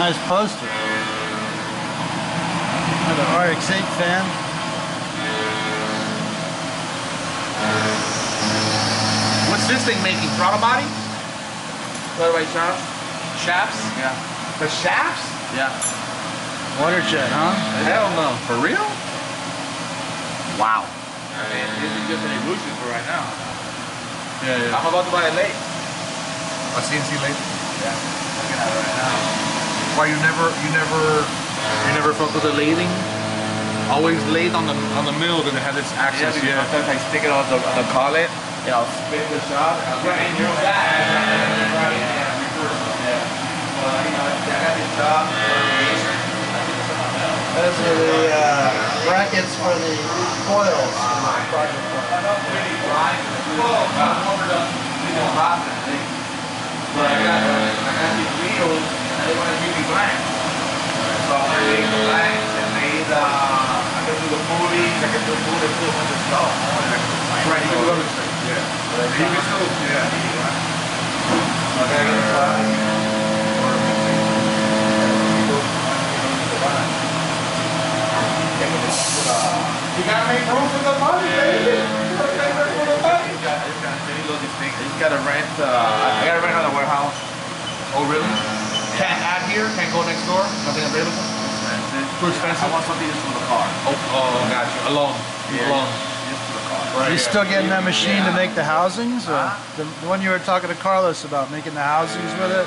Nice poster. Another RX8 fan. What's this thing making? Throttle body? Throttle body shafts? Shafts? Yeah. The shafts? Yeah. Water jet, huh? Hell no. For real? Wow. I mean, this is just an illusion for right now. Yeah, I'm about to buy a lathe. A CNC lathe? Yeah. Looking at it right now. Why you never fuck with the lathing? Always lathe on the mill because it has its access. Yeah, because sometimes I stick it on the collet, and I'll spin the shot. Right, use that. Right, yeah. Well, you know, I got this job. Those are the brackets for the coils. But I got these wheels, and they want to keep me blank. So I'm going to make the blanks and made, I can do the pulleys, I can do a bunch of stuff. Right, you can do other things. Yeah. You can still, yeah. You gotta make room for the money, baby. You gotta make room for the money. I just gotta rent, I gotta rent another warehouse. Oh, really? Can't add here? Can't go next door? Nothing available? Too expensive? I want something just for the car. Oh, gotcha. Alone. Yeah, Alone. just for the car. Are you still getting that machine to make the housings? Or Huh? the one you were talking to Carlos about, making the housings with it?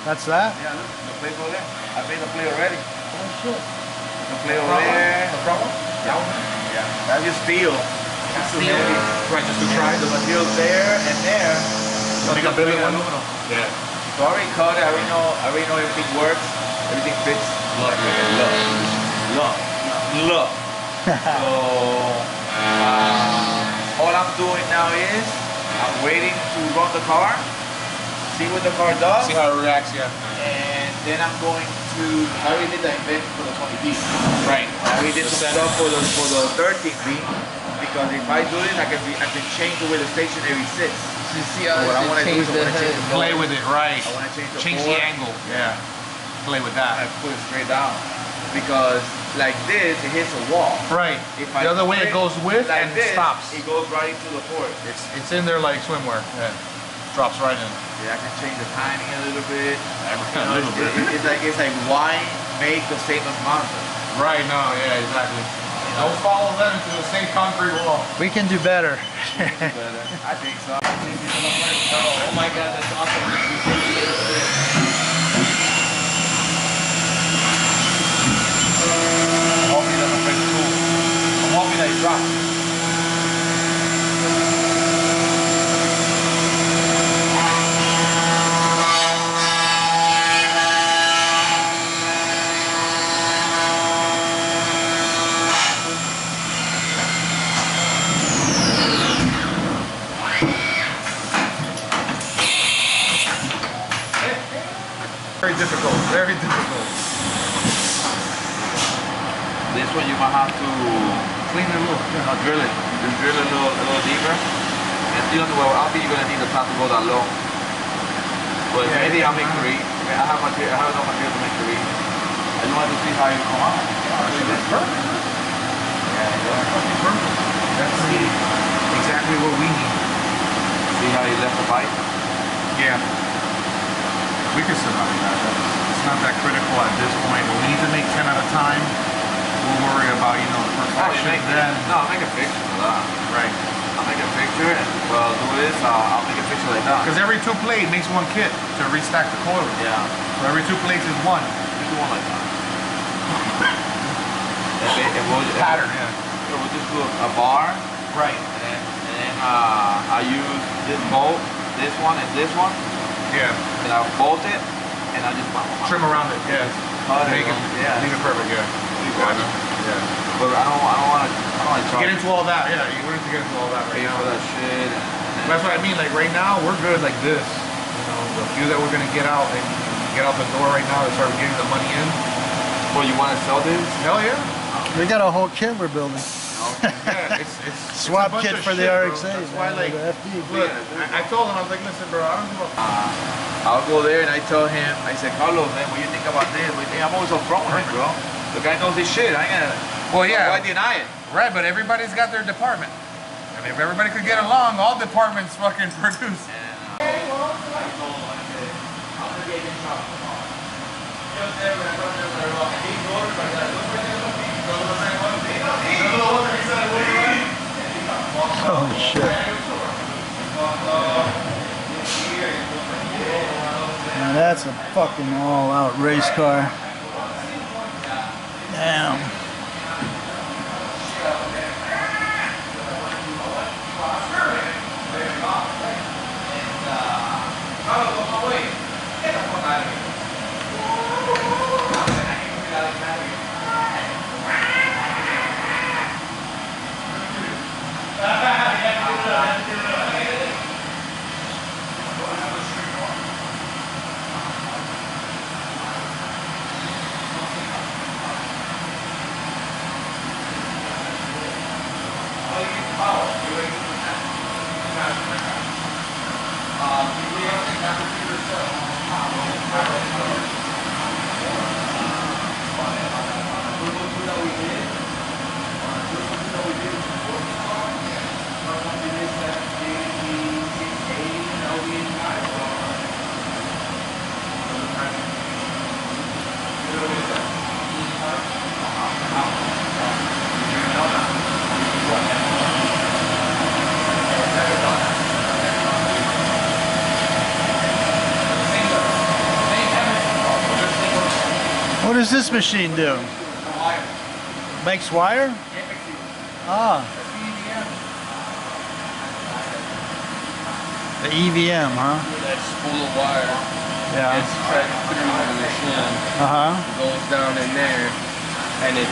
That's that? Yeah, look, the plate over there. I made the plate already. Oh shit. The plate over there. The problem? Yeah. That's just steel. Steel. Right, just to try. The material's there and there. Make a bigger one? Aluminum. Yeah. So I already cut it. I already know everything works. Everything fits. Look. So all I'm doing now is I'm waiting to run the car, see what the car does, See how it reacts, yeah. and then I'm going to. I already did the invent for the 20B. Right. I already did some stuff for the 13B because if I do this, I can change the way the stationary sits. You see how What I want to do is I want to change the Play with it, right. I want to change The angle, yeah. Play with I that. put it straight down because like this, it hits a wall. Right. If The other way it goes with like and this, stops. It goes right into the port. It's in there like swimwear. Yeah. Drops right in. Yeah, I can change the timing a little bit. A little bit. It's like why make the same as Mazda? Right, no, yeah, exactly. Don't follow them into the same concrete wall. We can do better. I think so. Oh my god, that's awesome. I'm hoping that affects the tool. I'm hoping that it drops. Very difficult, very difficult. This one you might have to Clean it a little. drill it. Just drill it a little deeper. And you know, well, I don't think you're gonna need the top to go that low. But Yeah, maybe yeah. I'll make 3. I have enough material to make 3. I just wanted to see how it come out. That's perfect. Yeah, Fucking perfect. That's exactly what we need. see how you left the pipe? Yeah. We can survive that. It's not that critical at this point. When we need to make 10 at a time, we'll worry about, perfection then. No, I'll make a picture for that. Right. I'll make a picture and well do this, I'll make a picture like that. Because every 2 plate makes 1 kit to restack the coil. Yeah, So every 2 plates is 1. just do one like that. Pattern, yeah. We'll just do a bar Right. and then I use this bolt, this one and this one, Yeah. and I'll bolt it and I just Trim around it, yeah. cut Make it, yeah. leave it perfect, yeah. Yeah. But I don't want to Get into all that, yeah. You want to get into all that right pay now. for that shit. That's what I mean. Like right now, we're good like this. The few that we're gonna get out and get out the door right now to start getting the money in. Well, you want to sell this? Hell yeah. We got a whole kit we're building. Yeah, it's Swap a bunch kit of for the shit, bro. RX8. That's why, man, like, the FD. look, I told him, I was like, listen, bro, I don't give a I'll go there and I tell him, I said, Carlos, man, what do you think about this? What do you think? I'm always upfront with him, bro. The guy knows his shit. I ain't gonna. Well, yeah. Why deny it? Right, but everybody's got their department. And if everybody could get along, all departments fucking produce. Oh shit. Now that's a fucking all-out race car. Damn. What does this machine do? Makes wire? Ah. The EVM, huh? That spool of wire Yeah. gets cut through the machine, Uh-huh. goes down in there, and it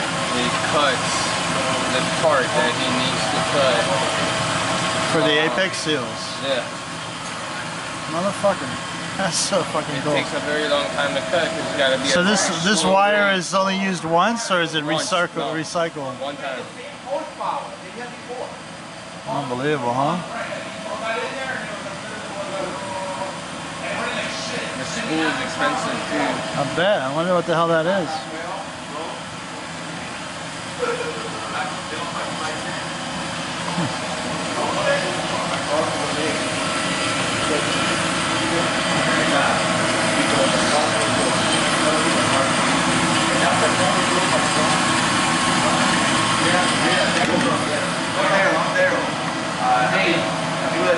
cuts the part that he needs to cut. For the apex seals. Yeah. Motherfucker. That's so fucking It cool. takes a very long time to cut because it's got to be. So a this slow wire rate. is only used once, or is it Once, no. recycled? One time. Unbelievable, huh? The spool is expensive too. I bet. I wonder what the hell that is.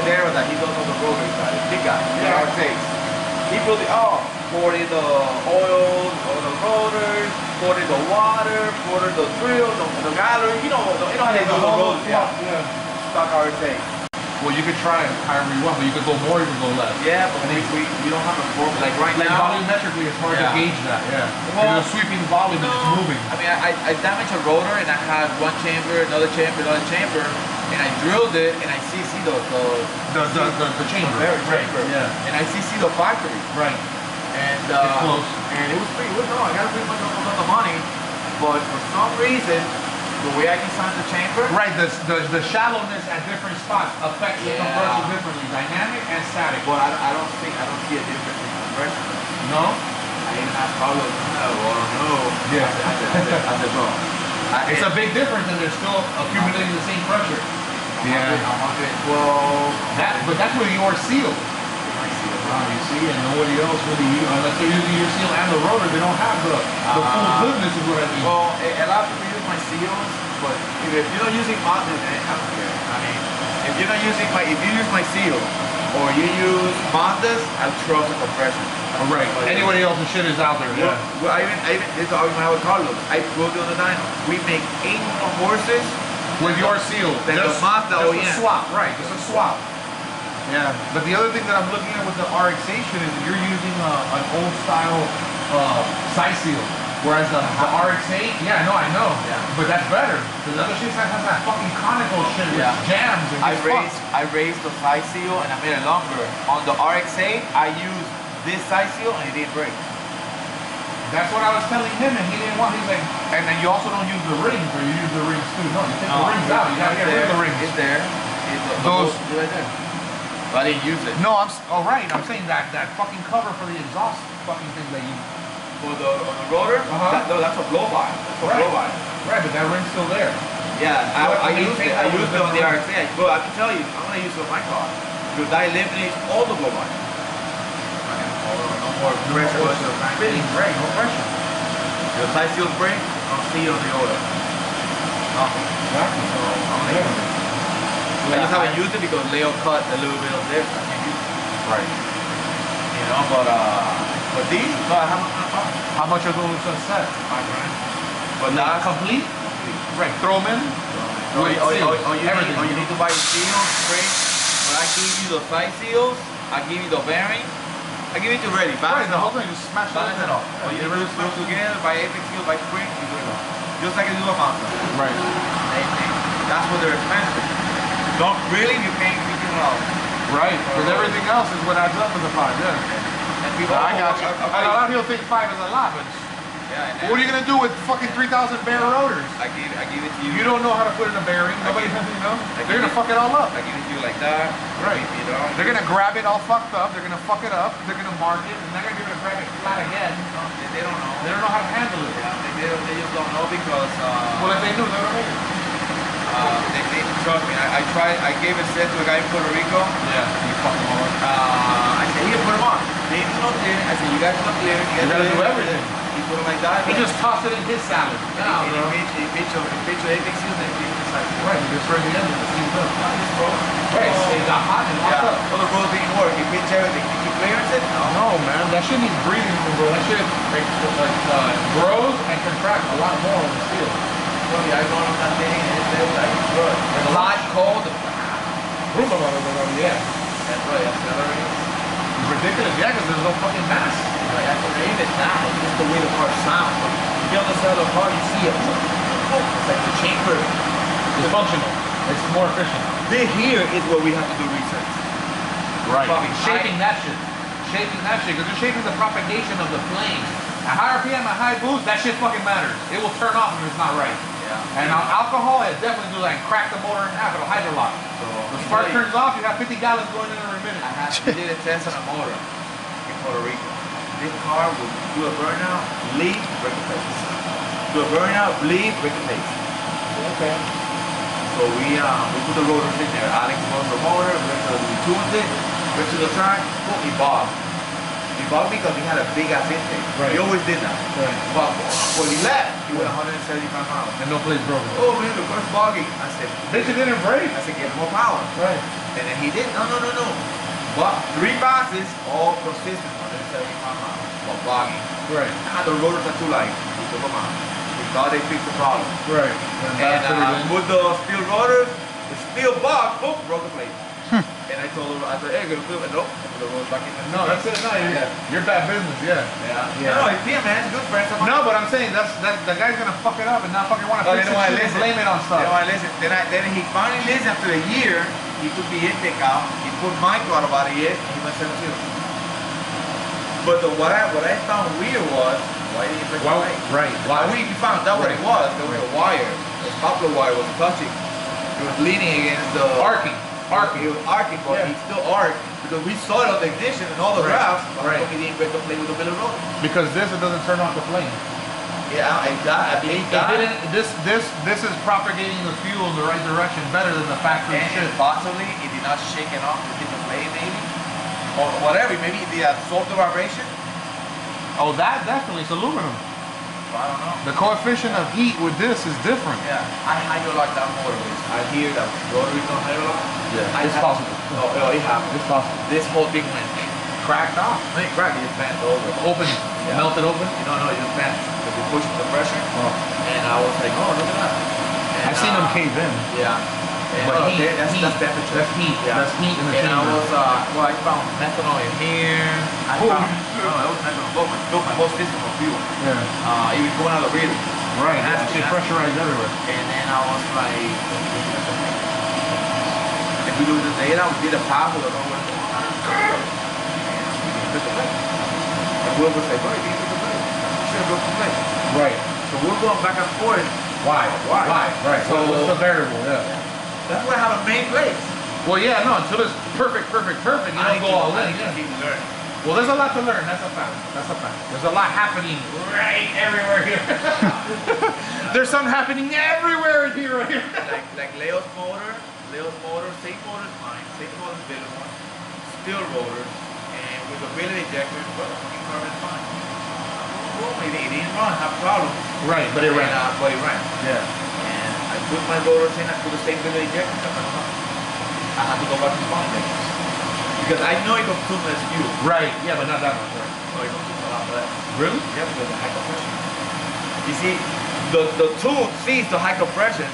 Daryl that he don't know the rotors guy, the big guy, the RX8. He put the poured in the oil, all the rotors, poured in the water, poured in the drill, the gallery. You know how they do the rotors. Yeah. Stock RX8. Well, you could try it however you want, but you could go more, you could go less. Yeah, but we don't have a formula. Like right Like now. volumetrically, it's hard to gauge that. Yeah. Well, You're sweeping volume and it's moving. I mean, I damaged a rotor and I had one chamber, another chamber, and I drilled it and I CC the chamber. chamber. Yeah. And I CC the factory. Right. And It's close. and it was pretty good. No, I got pretty much almost the money, but for some reason, the way I designed the chamber. Right. The shallowness at different spots affects the compressor differently, dynamic and static. But I don't see a difference in compression. No. I didn't have problems. No. Yeah. I said, bro. It's a big difference, and they're still accumulating the same pressure. Well, But that's with your seal. You see, and nobody else really, unless they're using your seal and the rotor, they don't have the full goodness is what I mean. well, a lot of people use my seals, but if you're not using my, I don't care. I mean, if you use my seal or you use Mazdas, I trust the compression. Right. Anybody else's shit is out there. Yeah. Well, I even this is the argument I would Carlos. I proved it on the dyno. We make 8 more horses With your seal. than the Mazda just OEM. a swap. Right. Just a swap. Yeah. But the other thing that I'm looking at with the RX8 shit is that you're using an old style side seal. Whereas the RX8, yeah, no, I know. Yeah. But that's better. Because the other shit has that fucking conical shit with jams and I gets raised the side seal and I made it longer. On the RX8, I used this side seal and it didn't break. That's what I was telling him, and he didn't want. He's like, and then you also don't use the rings, or you use the rings too. No, you take the rings out. You gotta get rid of the rings. It's there. It's Those. right there. But I didn't use it. No, right. I'm saying that fucking cover for the exhaust fucking thing that you. For the rotor. No, that's a blow by. That's a blow by. Right, but that ring's still there. Yeah, I used it. I used it on the RX8. Well, I can tell you, I'm gonna use it on my car because that eliminates all the blow by. No more pressure. Fitting brake, no pressure. The side seal brake, I don't see it on the oil. Nothing. Exactly. So I'm gonna use it. I just haven't used it because Leo cut a little bit of this. I can't use it. Right. You know, but these, no, I haven't. How much are those set? $5 grand. But Not that's complete? Right, throw them in? Or you need to buy steel, spring. When I give you the side seals, I give you the bearing. I give it to ready. Right, the whole thing, just smash Balance it off. Or you really put together by Apex Steel, by spring, you do it all. Just like you do a mountain. Right. Same thing. That's what they're expensive. Don't really be paying $15. Right, because everything else is what adds up to the 5, yeah. And people, I got you. A lot of people think 5 is a lot, but yeah, what are you gonna do with fucking 3,000 bare rotors? I give it to you. You don't know how to put in a bearing. Nobody, they're gonna fuck it all up. I give it to you like that. Right. You know. They're gonna grab it all fucked up. They're gonna fuck it up. They're gonna mark it, and they're gonna give it a grab it flat again. No, they don't know. They don't know how to handle it. Yeah, they just don't know because. Well, if they knew, they would have made it. Trust me, I gave a set to a guy in Puerto Rico. Yeah. You fucking on. I said, here, put them on. They do not clear. I said, you guys do not clear. You gotta do everything. He put them like that. He just tossed it in his salad. Nah, bro. He pitched Apex Seals and he decided. Right, he just read the end of the season. Right, It got hot and locked up. All the roads didn't work. He pitched everything. Did you clearance it? No. No, man, that shit needs breathing room, bro. That shit grows and contracts a lot more on the steel. I go on that thing and it's like good. It's hot, cold. Yeah. That's right, accelerating. It's ridiculous, yeah, because there's no fucking mass. Like, I can name it now, it's just the way the car sounds. You get on the side of the car, you see it. It's like the chamber. It's functional. It's more efficient. This here is where we have to do research. Right. Fucking Shaking that shit. Shaking that shit, because you're shaking the propagation of the flame. At high RPM, at high boost, that shit fucking matters. It will turn off if it's not right. Yeah. And on alcohol, it definitely do like crack the motor in half. It'll hydrolock. So the spark turns off, you have 50 gallons going in every minute. We did a test on a motor in Puerto Rico. This car will do a burnout, bleed, break the plates. Do a burnout, bleed, break the plates. Okay. So we put the rotors in there. Alex runs the motor, we tuned it, went to the track, boom, he bogged. He bogged because he had a big ass intake. Right. He always did that. Right. But when he left, he went 175 miles. And no plates broken. Oh man, the car's bogging. I said, Bitch, it didn't break. I said, get more power. Right. And then he did, no. But 3 passes, all consistent, 175 miles. But bogging. Right. And the rotors are too light. He took them out. We thought they fixed the problem. Right. And with the steel rotors, the steel box, boom, broke the plate. And I told him, Edgar, nope, the rotors back in. No, that's it. No, you're bad business, yeah. No, it's him, man. It's good friends. No, but I'm saying that the guy's gonna fuck it up and not fucking want to fix it and blame it on stuff. They don't want to listen. Then he finally listened after a year. He took the intake out. He put my car about a year. And he went 72. But what I found weird was why did he break the plate? Right. Why we found out what it was. There was a wire. The poplar wire was touching. It was leaning against the Arcing. It was arcing, but he still arced because we saw it on the ignition and all the graphs. But he didn't break the plate with the billet rotor. Because it doesn't turn off the flame. Yeah, This is propagating the fuel in the right direction better than the factory shit. Possibly it did not shake it off with the blade, maybe, or whatever. Maybe it absorbed the vibration. Oh, that definitely. It's aluminum. I don't know. The coefficient of heat with this is different. Yeah, I hydrolock that motor. I hear that rotary don't hydrolock. Yeah, it's possible. Oh, it happened. It's possible. This whole thing went cracked off. It ain't cracked. It just bent over. Open. Yeah. Melted open. No, it just bent because it pushed the pressure. Oh. And I was like, oh, look at that. And, I've seen them cave in. Yeah. And but that's temperature. That's heat. Yeah. That's heat in the chamber. chamber. And I found methanol in here. It was methanol. Built my whole system of fuel. Yeah. Even going out of the breathing. Right. That shit pressurized everywhere. And then I was like, if we do the data, we did a path with a lower. And we didn't put the plate. And Will was like, bro, you didn't put the plate. should have broke the plate. Right. So we're going back and forth. Why? Why? Right. So So- what's the variable? Yeah. That's why I have a main place. Well, yeah, no, until it's perfect. You don't go all in. Yeah. keep learning. Well, there's a lot to learn. That's a fact. There's a lot happening right everywhere here. There's some happening everywhere in here, right here. Like Leo's motor, same motor is mine, same motor is Billy's one, steel rotors, and with the billet injector, well, the fucking car is fine. It didn't run, have problems. Right, but it ran. But it ran. Yeah. And I put my rotors in, I put the same billet injector, I had to go back to spawn injectors. Because I know it consumes less fuel. Right. Yeah, but not that much. Right. So it consumes a lot less. Really? Yeah, because of high compression. You see, the tube sees the high compression,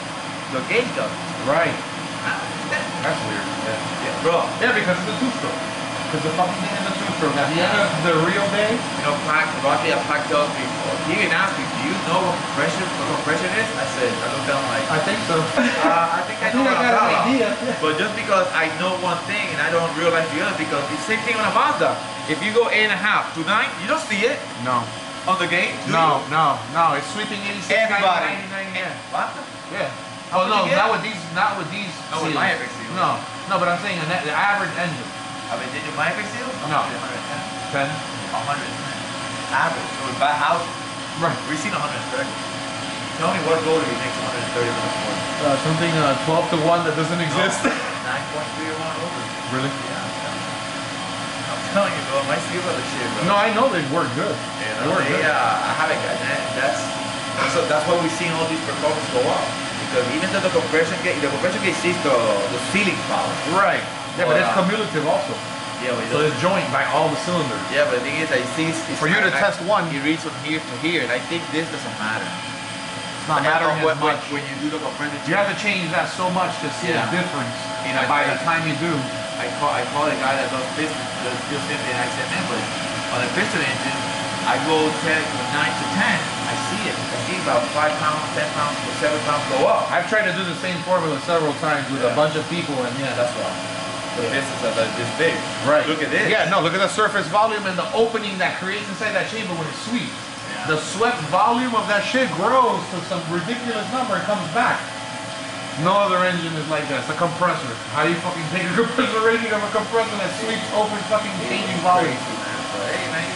the gauge doesn't. Right. I understand. That's weird. Yeah. Yeah, bro. Yeah, because it's a two-stroke. Because the fucking thing is a two-stroke. At the end of the real day. You know, Rocky had packed up before. He even asked me, do you know what compression is? I said, I looked down like, I think so. I think I know what I'm got talking an about. idea. But just because I know one thing and I don't realize the other, because it's the same thing on a Mazda. If you go 8.5 to 9, you don't see it No. on the gauge. do No. you? It's sweeping 86, Everybody. 99, yeah. What? Yeah. How Oh much no, you get? not with these. No, with seals. my FX seal. No, but I'm saying the average engine. I mean, did you my FX seal? No. 110. 10. 110. Average. So we buy house, Right. we've seen 130. Tell me what rotor he makes 130 minutes for. Something 12 to 1 that doesn't exist. 9.3 or 1 rotor. Really? Yeah, I'm telling you, bro, my seals are the shit, bro. No, I know they work good. You They know, work good. I haven't got that. That's why we've seen all these performance go up. Because even though the compression gauge sees the ceiling power. Right. Yeah, but it's Well, cumulative also. Yeah, but it So doesn't. it's joined by all the cylinders. Yeah, but the thing is, I see. For you to test one, he reads from here to here, and I think this doesn't matter. it's not mattering as much. When you do the compression. You have to change that so much to see Yeah. the difference. You know, By the time you do. I call the guy that does piston, and I said, man, but on a piston engine, I go 10 from 9 to 10. I see it. I see about 5 pounds, 10 pounds, or 7 pounds go up. I've tried to do the same formula several times with a bunch of people, and yeah, That's why. The pistons are like this big. right. Look at this. Yeah, no, look at the surface volume and the opening that creates inside that chamber when it sweeps. Yeah. The swept volume of that shit grows to some ridiculous number and comes back. No other engine is like that. It's a compressor. How do you fucking take a compressor rating of a compressor that sweeps over fucking changing volume? Crazy, man. But hey, man,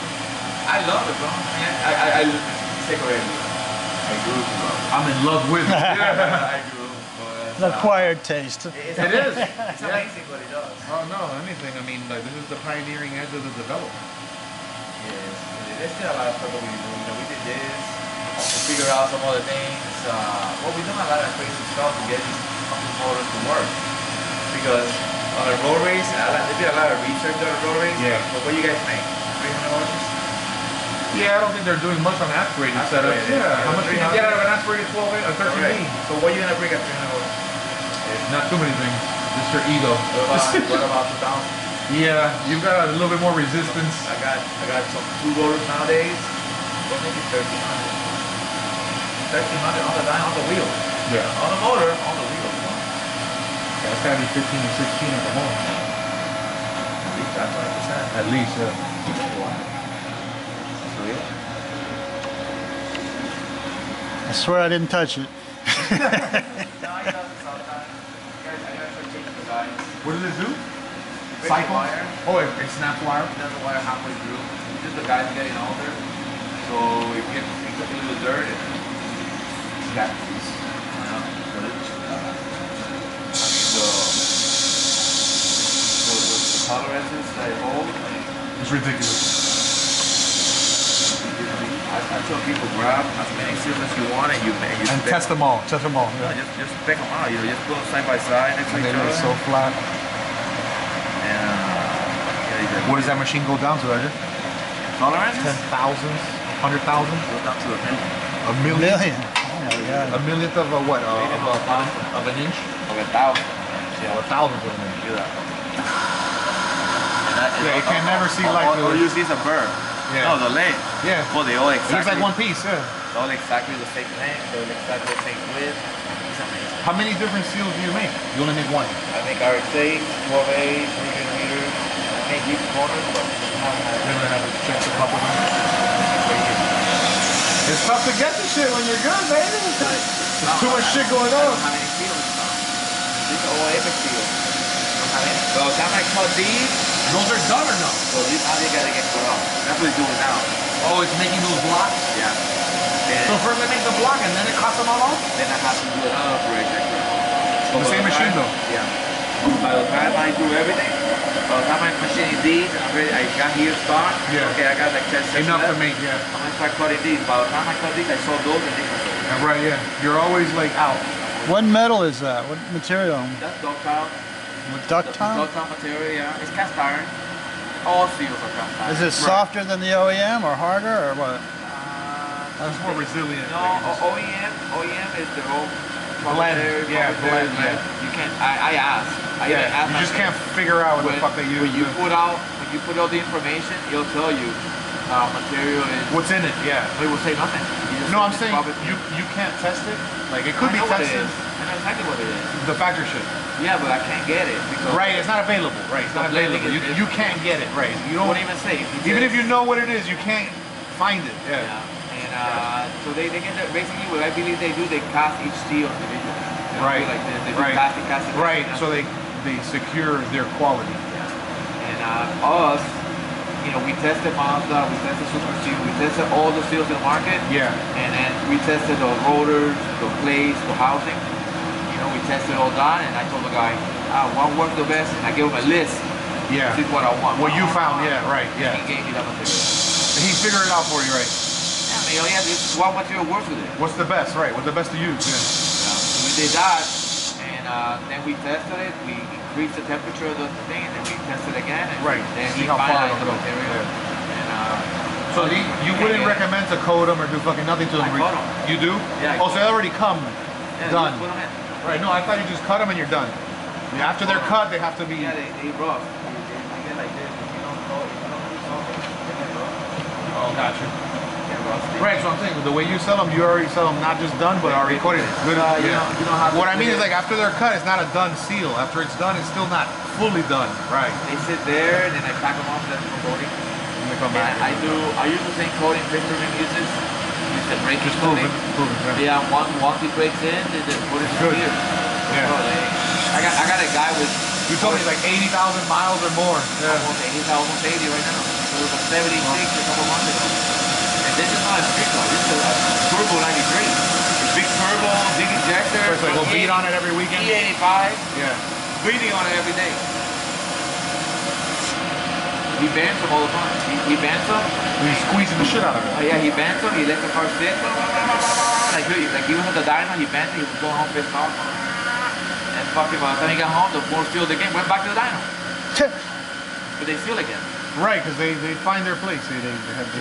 I love it, bro. I take already. I grew, bro. I'm in love with it. I grew. An acquired taste. It's It is. It's amazing what it does. Oh no, anything. I mean, like, this is the pioneering edge of the development. Yes, there's still a lot of stuff that we do. You know, we did this to figure out some other things. Well, we've done a lot of crazy stuff to get these fucking motors to work. Because on the road race, they did a lot of research on the road race. Yeah. But what do you guys make? 300 horses? Yeah, I don't think they're doing much on aspirated setups. Aspirated, Yeah, yeah. how much can you get out of an aspirated 12 or 13 Correct. V? So what are you gonna bring at 300 horses? Not too many things. Just your ego. What about 2,000? Yeah, you've got a little bit more resistance. I got some 2 rotors nowadays. What make it 1,300? 1,300 on the line, on the wheel. Yeah. On the motor, on the wheel. Yeah, it's gotta be 15 to 16 at the home. At least that's 20%. At least, yeah. So yeah. I swear I didn't touch it. No, he doesn't sometimes. I gotta start changing the guys. What does it do? Breaks the Cycle? wire. Oh, it snaps wire? He doesn't wire halfway through. Just the guys getting older. So it gets a little dirt and that piece. But it's, the tolerances that it holds, It's ridiculous. I tell people grab as many seals as you want and you And pick test them all. Test them all. No, Yeah. just pick them out. You know, just put them side by side next to And each they other. look so flat. And yeah, you What does that machine go down to, Edgar? tolerances? 10,000? 100,000? Goes down to a million. A million? Million. Oh my God. A millionth of a what? Of Of an inch? Of 1,000. Or a thousandth of an inch. Do that. Yeah, you can never see like all the- you see is a burr. Yeah. No, the length. Yeah. Well, they all It looks exactly. like one piece, yeah. They're all exactly the same length. They're exactly the same width. It's amazing. How many different seals do you make? You only make one. I make RX8, 12A, 3 millimeters. I make each corner, but I haven't had Never have to check a couple of them. it. It's tough to get the shit when you're good, baby. There's too much shit going I on. don't have any steel in stock. This is all epic steel. Don't have any. So time I cut these, Those are done or no? so these now they gotta get cut off. That's what he's doing now. Oh, it's making those blocks? Yeah. So first they make the block and then it cuts them all off? Then I have to do another operation. On the same machine though? Yeah. By the time I do everything, by the time I'm machining these, I'm ready, I got here stock. Yeah. Okay, I got like 10 seconds Enough left. to make, yeah. I'm gonna start cutting these. By the time I cut these, I saw those and these are sold. Yeah, right, yeah. You're always like out. What metal is that? What material? That's ductile. Ductile? Ductile material, yeah. It's cast iron. All seals are cast iron. Is it softer than the OEM or harder or what? That's more resilient. No, OEM is their own Blend, yeah, blend, yeah. You can't. I asked. I even asked you just myself. can't figure out what the fuck they use. When you put out the information, it'll tell you material is. What's in it? Yeah. It will say nothing. No, I'm saying you can't test it. Like it could be tested. I know exactly what it is. The factory shit. Yeah, but I can't get it because. Right, it's not available. Right, it's not available. You can't get it. Right. You don't Won't even say. Even if you know what it is, you can't find it. Yeah. And so they get that. Basically, what I believe they do, they cast each steel individually. They don't Right. do like this. They do Right. casting. Right. So they secure their quality. And us, you know, we tested Mazda, we tested Super Steel, we tested all the steels in the market. Yeah. And then we tested the rotors, the plates, the housing. You know, we tested all that, and I told the guy, what works the best, and I gave him a list. Yeah. This is what I want. What you found, yeah, right, yeah. He gave me that material. He figured it out for you, right? Yeah, man, this is what material works with it. What's the best, right? What's the best to use? Yeah. We did that, and then we tested it. We increased the temperature of the thing, and then we tested again. And Right. then See we how far finalized it'll the go. material. Yeah. And So you wouldn't recommend to coat them or do fucking nothing to them? I coat 'em. You do? Yeah, I Oh, so they already come yeah, done. just put 'em in. Right. No, I thought you just cut them and you're done. Yeah, after they're cut, they have to be. Yeah, they rough. They get like this. If you don't do something, they get rough. Oh, gotcha. Get rusty. Right, so I'm saying the way you sell them, you already sell them not just done, but already coated. Good. You don't have to What I mean put is it- like after they're cut, it's not a done seal. After it's done, it's still not fully done. Right. They sit there, and then I pack them off, that's for coating. And they come And back. I use the same coating Victor uses. Use the braking Just coating. proven. Yeah. Yeah, once he breaks in, they just put it Good. here. Yeah. So I got a guy with. You told me like 80,000 miles or more. Yeah. Almost 80 right now. So it was a 76 a couple months ago. And this is not a street car. This is a turbo 93. Big turbo, big injector. First, like, go beat on it every weekend. E85. Yeah. Beating on it every day. He bands them all the time. He bands them. He's squeezing the shit out of it. Oh yeah, he bands them. He lets the car sit. Like he was at the dyno. He bands it. He was going home pissed off. And fucking by the time he got home, the four sealed again. Went back to the dyno. But they seal again. Right, because they find their place. They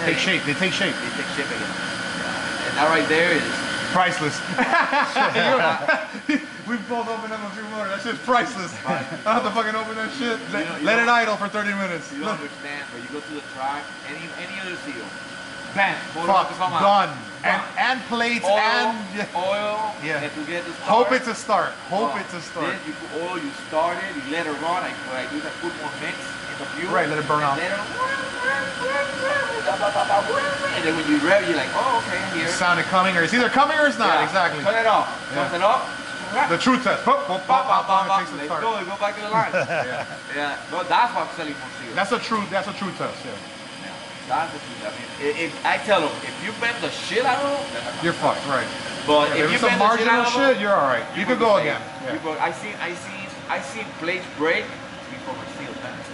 take shape. They take shape. They take shape again. Yeah. And that right there is Priceless. We both opened up a few more. That shit's priceless. I don't have to fucking open that shit. Let it idle for 30 minutes. you don't understand, but you go to the track, any other seal, bam, Fuck, done. And plates oil, and oil, Yeah. and to get the start. hope it's a start. Hope it's a start. Then you put oil, you start it, you let it run. What I do is I put more mix in the fuel. Right, let it burn off. And then when you rev, you're like, oh, okay, here. Sound it coming, or it's either coming or it's not. Yeah. Exactly. Turn it off. Yeah. Turn it off. The true test. Pop, pop, pop, pop, pop, it takes the Let's start. go. Go back to the line. Yeah. Yeah. But that's what I'm selling more seals. That's a true test. Yeah. That's the truth. I mean, if I tell them, if you bend the shit out of them, then You're fucked, right? But Yeah, if you it's some bend the shit marginal out of shit, them, you're all right. You could go again. Yeah. I see plates break before my steel bends.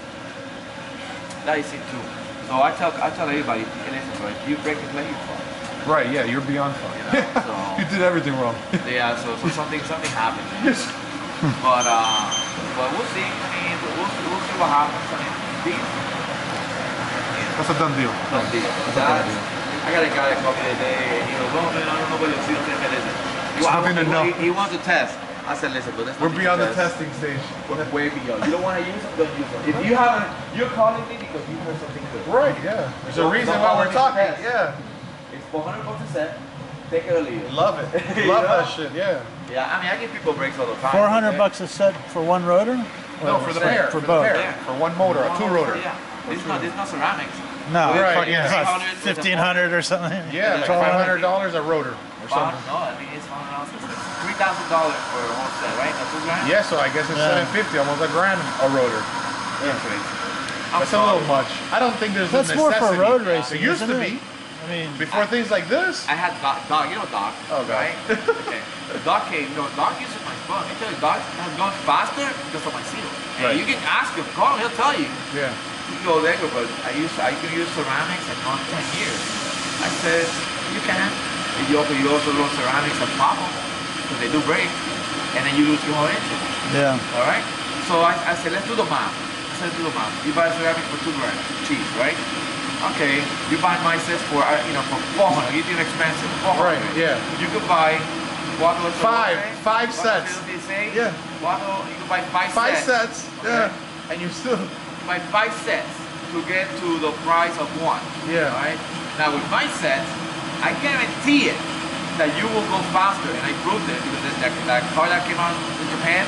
That is it too. So I tell everybody, hey, listen, bro, if you break the plate, you're fucked. Right, yeah, you're beyond fucked. You know, so You did everything wrong. yeah, so something happened. But we'll see. I mean, we'll see what happens. I mean, these. That's a done deal. Done deal. I got a guy that called me today, and he goes, oh man, I don't know what you'll see. There's nothing to know. He wants to test. I said, listen, but We're beyond the testing stage. We're way beyond. You don't want to use them, don't use them. If you haven't, you're calling me because you heard something good. Right, yeah. There's a reason why we're talking. Yeah. It's $400 a set. Take it or leave it. Love it. Love that shit, yeah. Yeah, I mean, I give people breaks all the time. 400 bucks a set for one rotor? No, for the pair. For the both. pair. Yeah. For one motor, a two rotor. Yeah. This is not ceramics. No, Right, fucking yeah. it's like 1,500 or something. Yeah, like $500 a rotor or something. No, I think it's $500. $3,000 for a whole set, right? No, $2 grand? Yeah, so I guess it's $750, almost $1 grand a rotor. Yeah. That's a little much. I don't think there's That's a more necessity. for road racing. It used to isn't be. it? I mean, Before things like this. I had Doc, you know Doc, Oh, God. right? Okay. Doc came, Doc uses my phone. He tells you Doc has gone faster because of my seal. And Right. you can ask him, call him, he'll tell you. Yeah. He goes, Edgar, but I can use ceramics and gone 10 years. I said, you can. And you also run ceramics and pop them, because they do break, and then you lose your whole engine. yeah. All right? So I said, let's do the math. You buy ceramics for $2 grand, cheap, right? Okay, you buy my sets for for $400. You think expensive? $400. Right, yeah. You could buy Five sets. Yeah. You could buy five Five sets. sets. Yeah. And you still. Buy 5 sets to get to the price of one. Yeah. Right? Now with my sets, I guarantee it that you will go faster, and I proved it because that car that came out in Japan,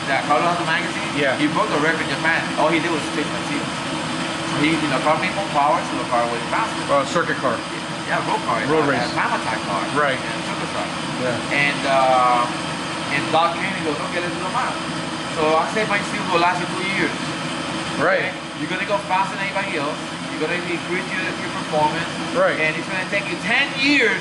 that Carlos has the magazine, Yeah. he broke the record in Japan. All he did was fix my seals. So he, car made more power, so the car went faster. Circuit car. Yeah, road car. Road race. Mammoth car. Right. And super truck. Yeah. And Doc came and he goes, okay, let's do the math. So I say my seal will last you 2 years. Right. Okay? You're gonna go faster than anybody else. You're gonna increase your performance. Right. And it's gonna take you 10 years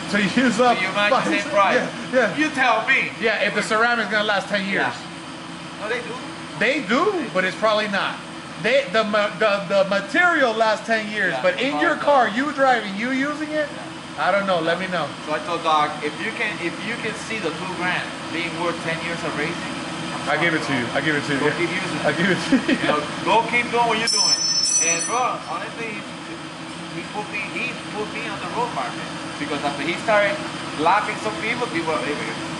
So you use up. to you match the same price. Yeah. You tell me. Yeah. If the ceramic's gonna last 10 years. Yeah. No, they do. They do, but it's probably not. The material lasts 10 years, Yeah, but the in car your does. car, you driving, you using it, I don't know. Let me know. So I told Doc, if you can see the $2 grand being worth 10 years of racing, I give it to you. I give it to you. go keep using it. I give it to you. Go keep doing what you're doing. And bro, honestly, he put me on the road market because after he started lapping some people,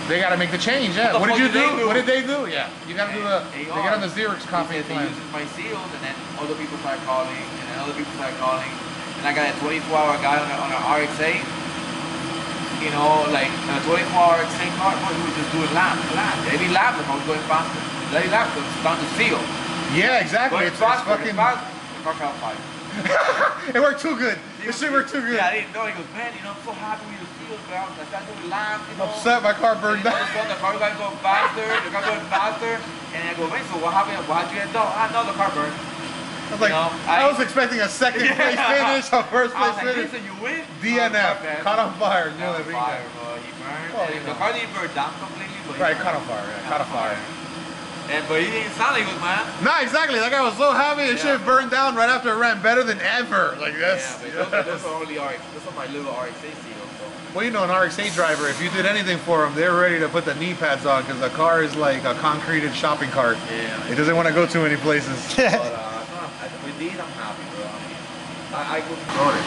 They gotta make the change, yeah. What the What did you fuck did they do? do? What did they do? Yeah. You gotta do the. They get on the Xerox copy They plan. use my seals, and then other people start calling, and then other people start calling, and I got a 24-hour guy on a RX8. You know, like a 24-hour RX8 car, boy, he was just doing lap. Every lap, the car was going faster. Every lap, it was down to seal. Yeah, exactly. Going It's faster, fucking. the car fell 5. It worked too good. This shit worked too good. Yeah, I didn't know. He goes, man, I'm so happy with your seals, bro. I started doing laps, Upset, my car burned down. down. The car was going faster, and I go, wait, so what happened? How'd you end up? No, the car burned. I was like, I was expecting a second place finish, a first I was place like, finish. listen, you win? DNF, caught on fire. Caught on fire, bro. He burned. Oh, The car didn't burn down completely, but Right, caught on fire. Yeah, caught on fire. But he didn't sound like it was mad. No, exactly. That guy was so happy and shit burned down right after it ran better than ever. Like that's. Yeah, but those are only RX. Those are my little RX8 seals. So. Well, you know, an RX8 driver, if you did anything for him, they're ready to put the knee pads on because the car is like a concreted shopping cart. Yeah. It doesn't want to go too many places. But with these, I'm happy, bro. I could control it.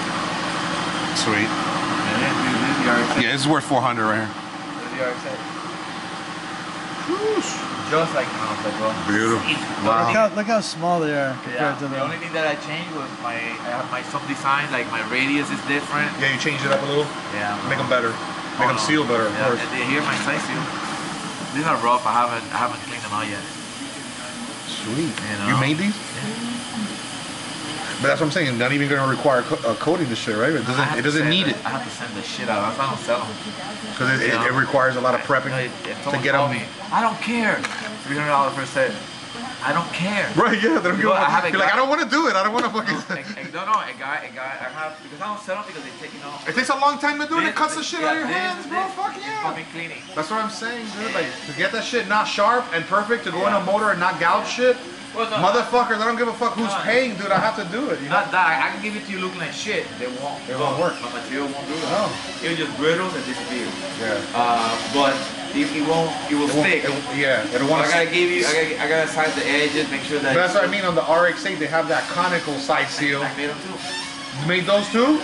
Sweet. Yeah, this is the RX8. Yeah, this is worth 400 right here. This is the RX8. Just like Mazda, bro. Beautiful. Look how small they are compared to The them. only thing that I changed was I have my some design, like my radius is different. Yeah, you changed it up a little. Yeah. Make them better. Make them seal better, of course. And here my size seal. These are rough. I haven't cleaned them out yet. Sweet. You know? You made these? But that's what I'm saying. Not even going to require coating this shit, right? It doesn't need it I have to send the shit out. That's why I don't sell them. because it requires a lot of prepping to get them. I don't care. $300 for a set. I don't care. Right? Yeah. They don't give a fuck. You're like, I don't want to do it. I don't want to fucking. No, a guy. I have because I don't sell them because they take It takes a long time to do it. It cuts the shit out of your hands, bro. Fuck yeah. Fucking cleaning. That's what I'm saying, dude. Like to get that shit not sharp and perfect to go in a motor and not gouge shit. Well, no, Motherfuckers, I don't give a fuck who's paying, dude. I have to do it. You know? Not that. I can give it to you looking like shit. They won't. It won't work. My material won't do it. No. It'll just brittle and disappear. Yeah. But it won't. It will stick. Yeah. It'll So want I to. gotta give you. I gotta size the edges, make sure that. That's what I mean on the RX8. They have that conical side seal. I made them too. You made those too?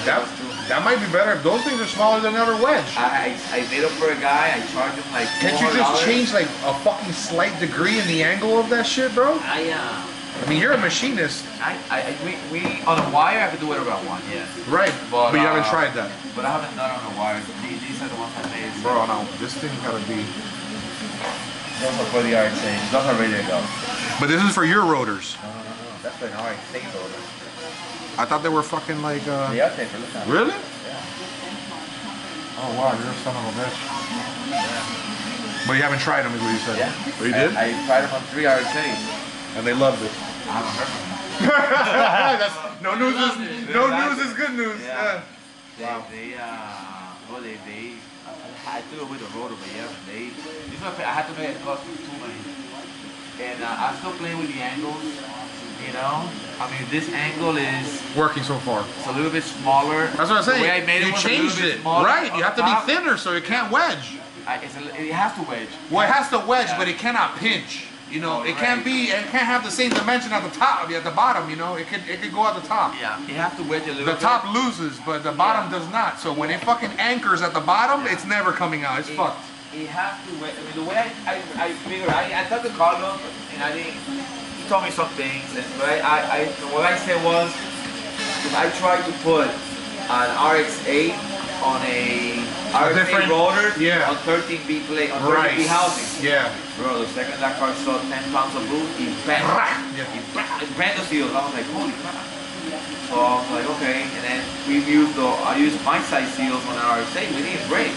That might be better. If those things are smaller, they'll never wedge. I made them for a guy. I charged him like $400. Can't you just change like a fucking slight degree in the angle of that shit, bro? I mean, you're a machinist. we on a wire I could do whatever I want. Yeah. Right. But you haven't tried that. But I haven't done it on a wire. These are the ones I made. Bro, no. This thing gotta be. Those are for the RX8. Those are ready to go. But this is for your rotors. That's an RX8 rotor. I thought they were fucking like. They are taper. Look at them. Really? Yeah. Oh wow, you're a son of a bitch. Yeah. But you haven't tried them, is what you said. Yeah. Oh, you did? I tried them on 3 RX8s. And they loved it. I haven't heard from them. That's, no news is good news. Yeah. Wow. I do it with the rotor, but yeah, I had to make it cost me too many. And I'm still playing with the angles, you know? I mean, this angle is Working so far. it's a little bit smaller. That's what I'm saying. The way I made it You was a little changed bit it. smaller Right. on You have the to top. be thinner so it can't wedge. It has to wedge. Well, it has to wedge, Yeah. but it cannot pinch. You know, Oh, it can't have the same dimension at the top, at the bottom, you know. It could go at the top. Yeah, you have to wedge a little The bit. top loses, but the bottom does not. So when it fucking anchors at the bottom, it's never coming out. It's fucked. You have to wedge. I mean, the way I figured, I talked to Carlos, and I think he told me some things, but what I said was, if I tried to put an RX8 on a RX8 rotor on 13B plate, on 13B housing. Yeah. Bro, the second that car saw 10 pounds of boost, he bent. He bent the seals. I was like, holy crap. So I was like, okay. And then I used my size seals on the RX8. We didn't break.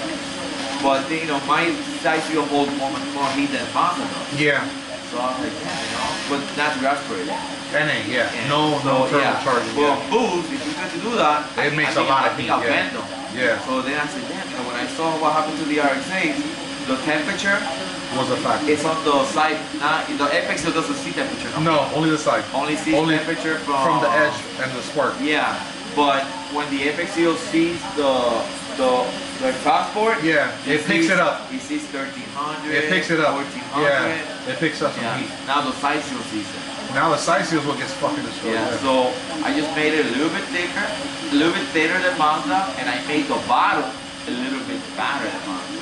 But you know, my size seal holds more heat than Mazda does. Yeah. So I was like, yeah, you know, but natural aspirated. NA, yeah. And No turbocharging. Well, boost, if you got to do that, It makes a lot of heat. I'll bend them. Yeah. So then I said, damn, you know, when I saw what happened to the RX8, the temperature Was a fact. it's on the side. The apex seal doesn't see temperature. No, only the side. Only sees temperature from the edge and the spark. Yeah, but when the apex seal sees the exhaust port, Yeah, it picks it up. He sees 1300. It picks it up. 1400. Yeah, it picks up some Yeah. heat. Now the side seal sees it. Now the side seal is what gets fucking destroyed. Yeah. So I just made it a little bit thicker, a little bit thinner than Mazda, and I made the bottom a little bit fatter than Mazda.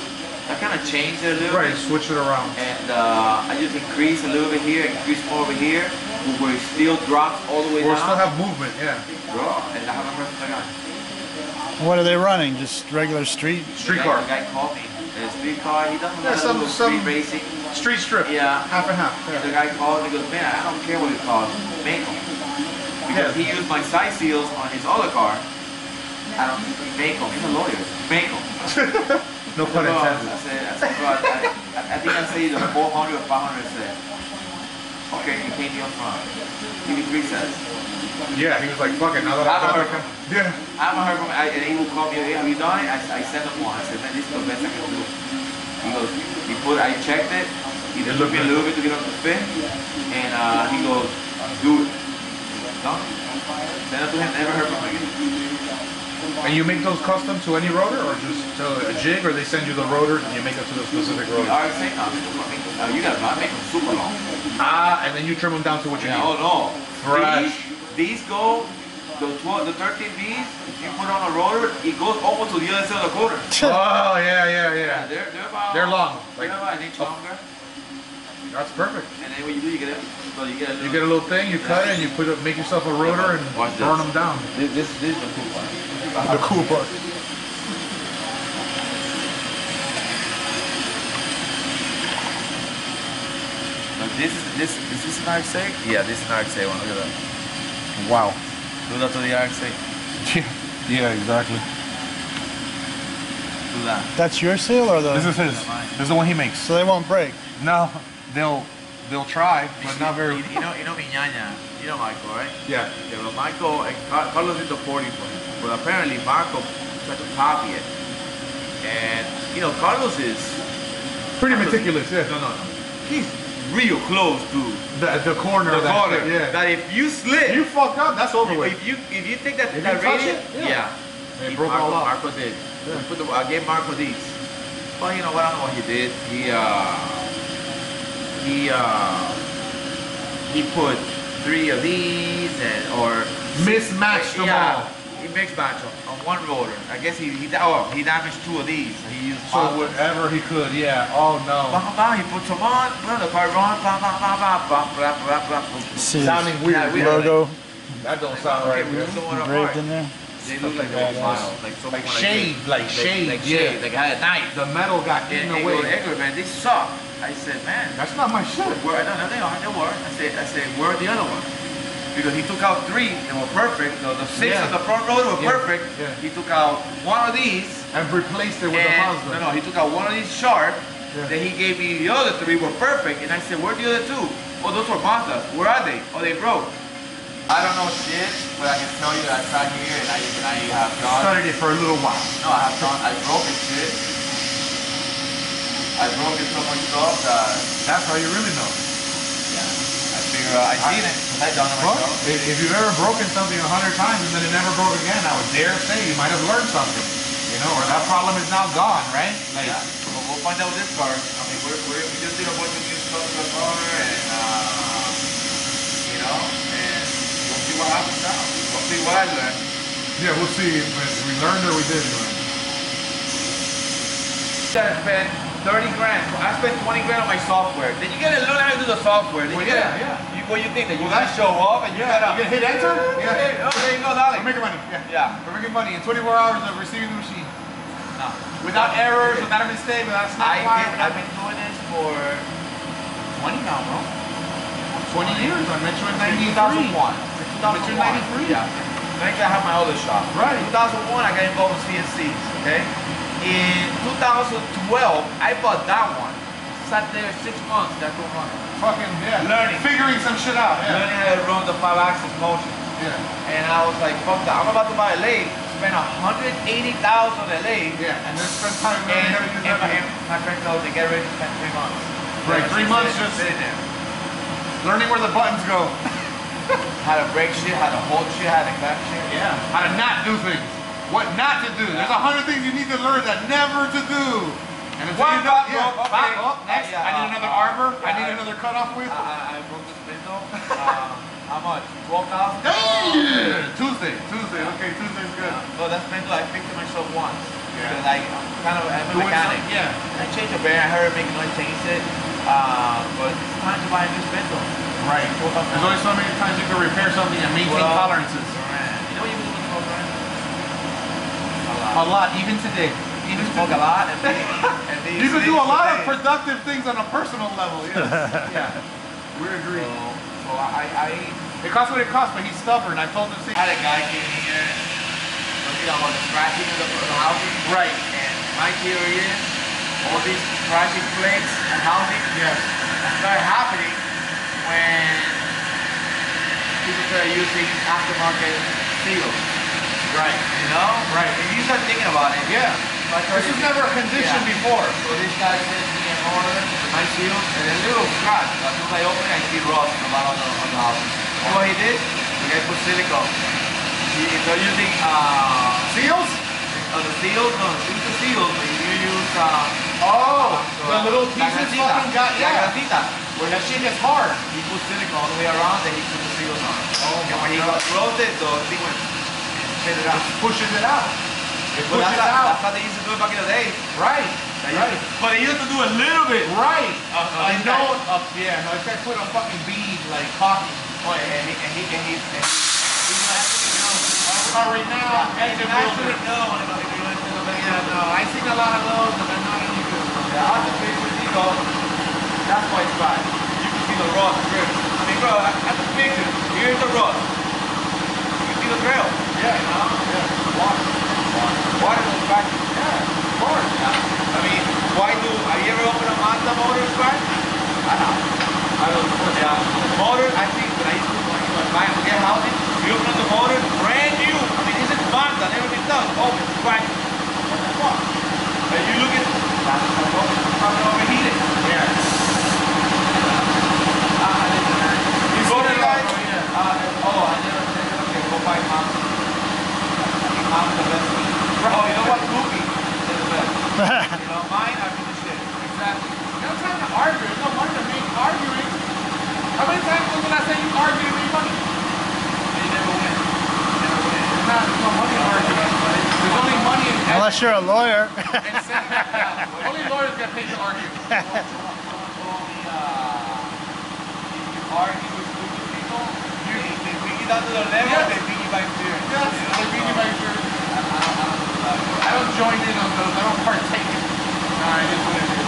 I kind of changed it a little Right, bit. switch it around. And I just increase a little bit here, increase more over here, where it still drops all the way Or down. still have movement, yeah. Bro, and I haven't heard from the guy. What are they running? Just regular street? Street The car. guy called me. A street car, he doesn't Yeah, want to do some street racing. street strip. Yeah. Half and half. And the Yeah. guy called and he goes, man, I don't care what it costs, make them. Because he used my side seals on his other car. I don't make them. He's a lawyer. Make them. No pun intended. I said, bro, I think I said either 400 or 500 cents. Okay, he paid me up front. Give me 3 cents. Yeah, he was like, fuck it, now that I I've haven't got heard from him. Yeah. I haven't heard from him. And he will call me, hey, have you done it? I sent him one. I said, man, this is the best I can do. He goes, I checked it. He It took looked me a good. little bit to get up to fit. And he goes, do it. Done. Send it to him, never heard from him again. And you make those custom to any rotor, or just to a jig, or they send you the rotors and you make it to the specific rotor? RX8, no, you gotta make them super long. And then you trim them down to what you Yeah, need. oh no. Fresh. These go, the 13Bs, if you put on a rotor, it goes almost to the other side of the quarter. Oh, yeah. Yeah, They're long. They're Like, about an inch longer. that's perfect. And then what you do, you get a You get a little thing, you cut it, and you make yourself a rotor and Watch burn this. them down. This is the cool part. The cool part. Now this is an RX8? Yeah, this is an RX8 one. Look at that. Wow. Do that to the RX8. Yeah, exactly. Do that. That's your seal or the? This is his. This is the one he makes. So they won't break. No, they'll try, but not very. You know mi ñaña. You know Michael, right? Yeah. Yeah, well, Michael and Carlos did the 40 for him. But apparently Marco tried to copy it. And, you know, Carlos is... Pretty meticulous, yeah. No. He's real close to The corner. the of that corner. shit, yeah. That if you slip... You fuck up, that's over with. If you take that If you touch radius... it, yeah. It broke Marco, all up. Marco did. I gave Marco these. Well, you know what? I don't know what he did. He put 3 of these or Mismatched them all. He mixed matched them on one rotor. I guess he damaged 2 of these. He used So whatever he could, yeah. Oh no. he put some on, put the car on, Sounding weird. Yeah, weird. Logo That don't sound right. We Yeah. were someone engraved apart. in there. They look like they were filed, like someone Like shade, like shade, like yeah. shade, like I had a knife. The metal got eaten And away. Edgar, man, these suck. I said, man, That's not my shit. where? No, they are. They were. I said, where are the other ones? because he took out 3 that were perfect. The 6 Yeah. of the front rotor were Yeah. perfect. Yeah. He took out 1 of these. And replaced it with a And, Mazda. no, he took out 1 of these sharp. Yeah. Then he gave me the other 3 were perfect. And I said, where are the other 2? Oh, those were Mazdas. Where are they? Oh, they broke. I don't know shit, but I can tell you that I sat here and I have done. Studied it for a little while. No, I have done. I broke it shit. I broke it so much stuff that. That's how you really know. Yeah. I figure I seen it. I done it Well, myself. if you've ever broken something 100 times and then it never broke again, I would dare say you might have learned something. You know, or that problem is now gone, right? Like, Yeah. Well, we'll find out with this car. I mean, we just did a bunch of new stuff to the car, and you know, and we'll see what happens now. We'll see what I learned. yeah, we'll see if we learned or we didn't learn. I spent 30 grand. I spent 20 grand on my software. Then you gotta learn how to do the software. Then Well, you gotta, yeah. What you think that you Well, gotta show off and you gotta. You can hit enter? Okay, Yeah. oh, there you go, darling. We're making money. Yeah. Yeah. We're making money in 24 hours of receiving the machine. No. Without errors, without a mistake, without a snap line. I've been doing this for 20 now, bro. 20 years. I met you in 93. 2001. But you're 93? Yeah. I think I have my other shop. Right. 2001, I got involved with CNCs, okay? In 2012, I bought that one. Sat there 6 months, that don't run. Fucking, yeah. Learning. Figuring some shit out, yeah. Learning how to run the 5-axis motion. Yeah. And I was like, fuck that. I'm about to buy a lathe. Spend $180,000 on a lathe. Yeah, and then spend time learning how to use that. And my friend told me, get ready to spend 3 months. Right, 3 months just sitting there. learning where the buttons go. How to break shit, how to hold shit, how to back shit. Yeah. How to not do things. What not to do. There's 100 things you need to learn that never to do. And if One you don't, back, okay. next. Yeah, I need another arbor. I need I- another cutoff width. I broke the spindle. How much? 12,000? Damn! Tuesday. Okay, Tuesday's good. No, that spindle I fixed it myself once. Yeah. Because I'm a Doing mechanic. something, yeah. I changed the bearing. I heard it make noise, changed it. But it's time to buy a new spindle. Right. There's only so many times you can repair something and maintain tolerances. You know what you was looking for, Brian? A lot, even today. You smoke a lot and be You can do a lot of productive things on a personal level, yes. Yeah. We agree. So It costs what it costs, but he's stubborn. I told him to I had a guy came here looking about the scratching of the housing. Right. And my theory is all these scratching plates and housing Yes. start happening when people start using aftermarket seals. Right. You know? Right. If you start thinking about it. Yeah. This was never a condition before. So this guy sends me an order with my seals and a little scratch. As soon as I open it, I see rust on the house. So what he did? The guy put silicone. They're using Seals? the seals. No, use the seals, but you use The little pieces fucking got, yeah. grafita. When that shit gets hard. He put silicone all the way around, then he put the seals on. And when he closed it, the thing went spit it out. Pushes it out. It But pushes it out. that's how they used to do it back in the day. Right. Right. But they used to do a little bit. Right. this No, guy- yeah, no, this guy put a fucking bead, like, coffee. Oh, and he's gonna have to know. Sorry now, engine builder. Yeah, No, I seen a lot of those, but I'm not any good. the other picture, you know, that's why it's bad. You can see the rust drip. I mean, bro, at the picture, here's the rust. You can see the trail. Yeah. You know? Yeah. Water. Water goes back. Yeah, of course. I mean, have you ever opened a Mazda motor scratch? I have. Motor, I think, when I used to buy and get housing, you open up the motor, brand new. I mean, this is Mazda, never been done. Open, scratch. What the fuck? And you look at, that's probably overheated. Yeah. You go to guys, I never said, okay, go buy Mazda. I think Mazda the best. Oh, you know what? Goofy is the best. You know, mine, I mean the shit. Exactly. No time to argue. There's no money to make arguing. How many times was the last time you argued and made money? You never win. There's no money in arguing. There's only money in Unless you're a lawyer. Only lawyers get paid to argue. Argue with stupid people, they bring you down to the level, they bring you back here. Yes, they bring you back here. I don't join in on those. I don't partake in. Nah, it is what it is,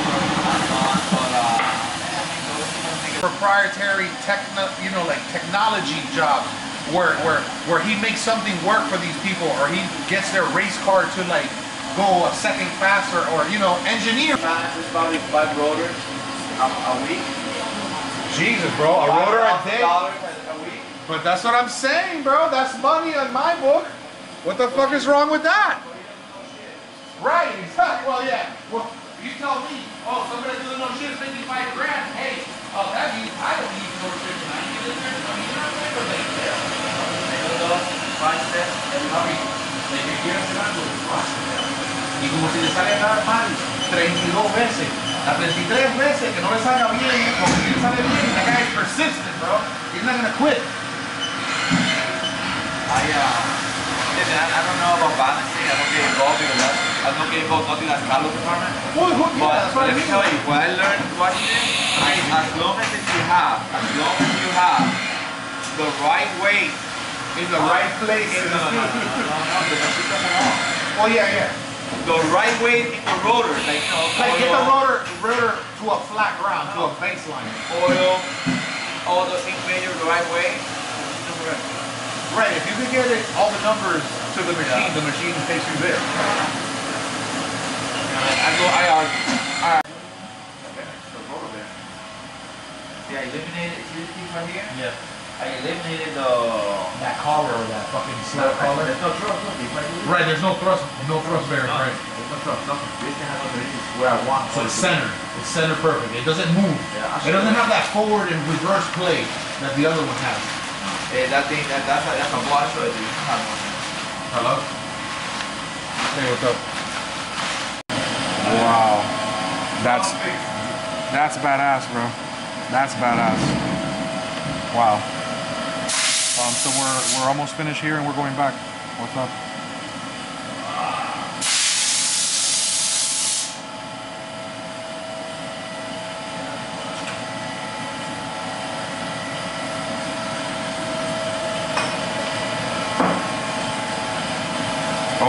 bro. proprietary technology jobs where he makes something work for these people, or he gets their race car to like go a second faster, or engineer. It's probably 5 rotors a week. Jesus, bro, a rotor a day. $5,000 a week. But that's what I'm saying, bro. That's money on my book. What the fuck is wrong with that? Right, exactly. Well, yeah. Well, you tell me, oh, somebody doing no shit is making $5 grand. Hey, I don't need no shit. I need this. I mean, you're not paying for that. Le que quiera hacer algo, lo hace. Y como si le sale a dar mal 32 veces, las 33 veces que no le salga bien, como si le sale bien, that guy is persistent, bro. He's not gonna quit. I don't know about balancing. I don't get involved because I don't get involved not in the Carlos department. Well, yeah, that's what I Let me mean. tell you, what I learned watching it, as long as you have the right weight In the right place. the machine doesn't know. Oh yeah, yeah. The right weight in the rotor, like Get the rotor to a flat ground, to a baseline. oil, all the things made the right way. Right, if you can get it, all the numbers to the machine takes you there. I argue. Yeah, eliminated. See this piece right here? Yeah. I eliminated That collar or that fucking slap collar. There's no thrust, look, it's right here. Right, there's no thrust bearing, right? There's no thrust, nothing. This thing has nothing. This is where I want. So it's center. It's center perfect. It doesn't move. Yeah, It doesn't have that forward and reverse play that the other one has. That thing, that's a block show. You have one. Hello? Hey, what's up? Wow. That's badass, bro. That's badass. Wow. So we're almost finished here and we're going back. What's up?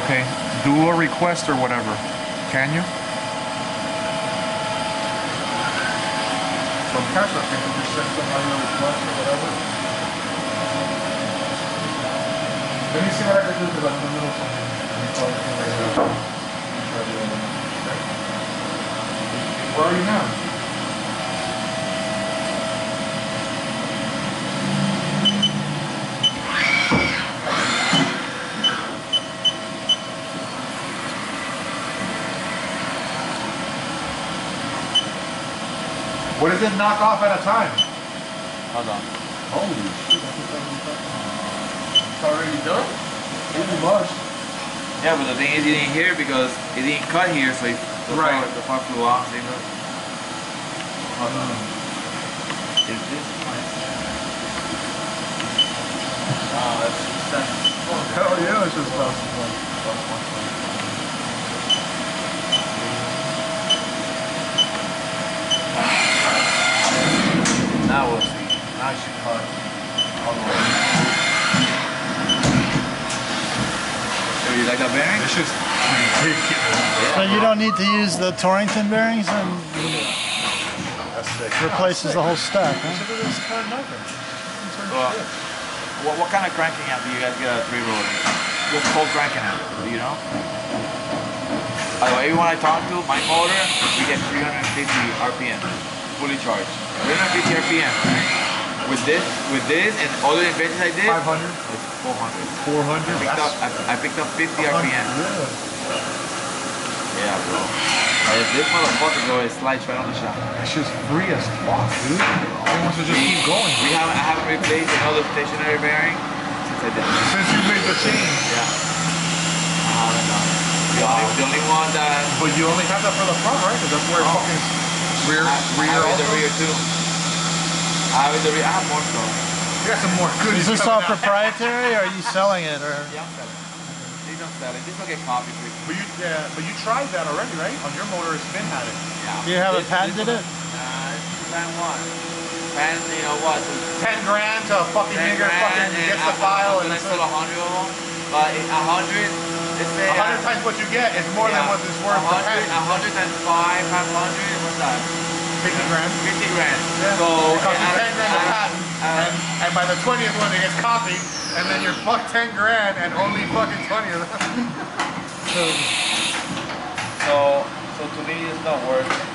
Okay, do a request or whatever. Can you? From Casa, can you just send somebody a request or whatever? Let me see what I can do because I'm in the middle of something. Where are you now? What does it knock off at a time? Hold on. Holy shit. It's already done? Pretty much. Yeah, but the thing is, you didn't hear because it didn't cut here, so the part flew off. See, look. Is this nice? Oh, that's Hell yeah, it's just possible. Now we'll see. Now she cut all the way. So you like that bearing? This is ridiculous. So you don't need to use the Torrington bearings and That's sick. replaces the whole stack, huh? Well, what kind of cranking amp do you guys get out of 3 rotors? What's called cranking amp? Do you know? Everyone I talk to, my motor, we get 350 RPM, fully charged. 350 RPM. With this, and all the inventions I did, 500? it's 400. 400? I picked up 50 RPM. Yeah, bro. This motherfucker, bro, it slides right on the shop. It's just free as fuck, dude. It wants to just keep going. I haven't replaced another stationary bearing since I did it. Since you made the change. Yeah. I haven't done it. The only one that... But you only have that for the front, right? Because that's where it fucking... Rear I have it in the rear too. I have it in the rear. I have more stuff. You got some more goodies. Is this all proprietary or are you selling it? Or? Yeah, I'm selling. These don't sell it. This will get coffee for you. But you tried that already, right? On your motor, Spin had it. Yeah. Do you have it patented it? It's plan one. Plan, you know what? 10 grand to a fucking 10 nigger grand fucking gets the file and I it's sold 100 of them. But 100, let's say 100 times what you get is more than what it's worth to patent. 100 times 500, what's that? 50 grand. 50 grand. Yeah. So It costs you 10 grand a patent, and by the 20th one it gets copied, and then you're fucked 10 grand and only fucking 20 of them. So to me, it's not worth it.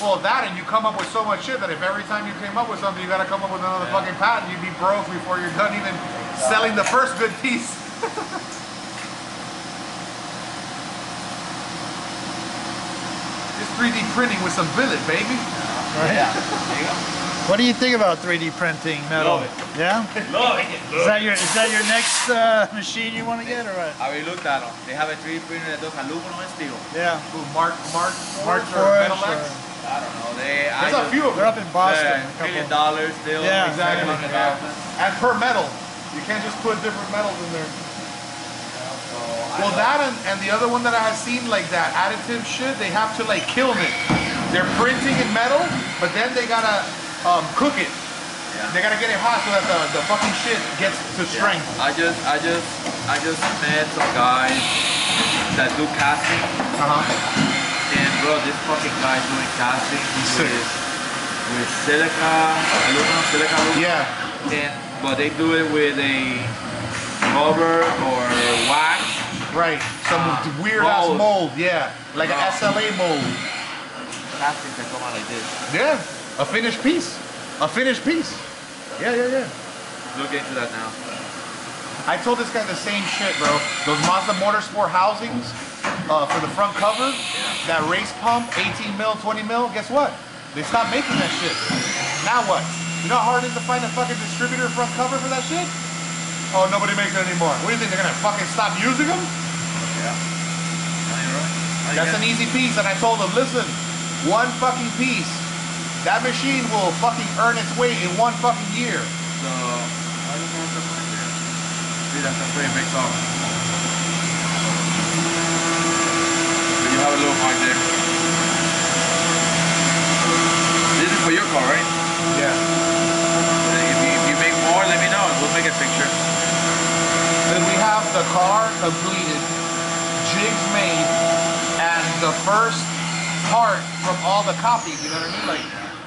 Well, that, and you come up with so much shit that if every time you came up with something, you gotta come up with another fucking patent, you'd be broke before you're done even selling the first good piece. It's 3D printing with some billet, baby. Right. Yeah. There you go. What do you think about 3D printing metal? Love it. Yeah? Love it. Is that your next machine you want to get, or what? I already looked at them. They have a 3D printer that does aluminum and steel. Yeah. Ooh, Mark Forge or Metal or- X? I don't know. There's a few of them. They're up in Boston. $1 million still. Yeah, exactly. And per metal. You can't just put different metals in there. So Well, that and the other one that I have seen, like that additive shit, they have to like kiln it. They're printing in metal, but then they gotta cook it. Yeah. They gotta get it hot so that the fucking shit gets to strength. I just met some guys that do casting. And bro, this fucking guy doing casting with silica, aluminum silica. Yeah. But they do it with a rubber or wax. Right. Some weird ass mold. Yeah. Like an SLA mold. Castings that come out like this. Yeah. A finished piece. A finished piece. Yeah. Look into that now. I told this guy the same shit, bro. Those Mazda Motorsport housings for the front cover, that race pump, 18 mil, 20 mil, guess what? They stopped making that shit. Now what? You know how hard it is to find a fucking distributor front cover for that shit? Oh, nobody makes it anymore. What do you think, they're gonna fucking stop using them? Yeah. Right. That's an easy piece, and I told him, listen, one fucking piece, that machine will fucking earn its weight in one fucking year. So, I don't know what the point there. See, that's where it makes off. So you have a little mark there. This is for your car, right? Yeah. If you make more, let me know and we'll make a picture. Then we have the car completed, jigs made, and the first part from all the copies, you know what I mean? Like,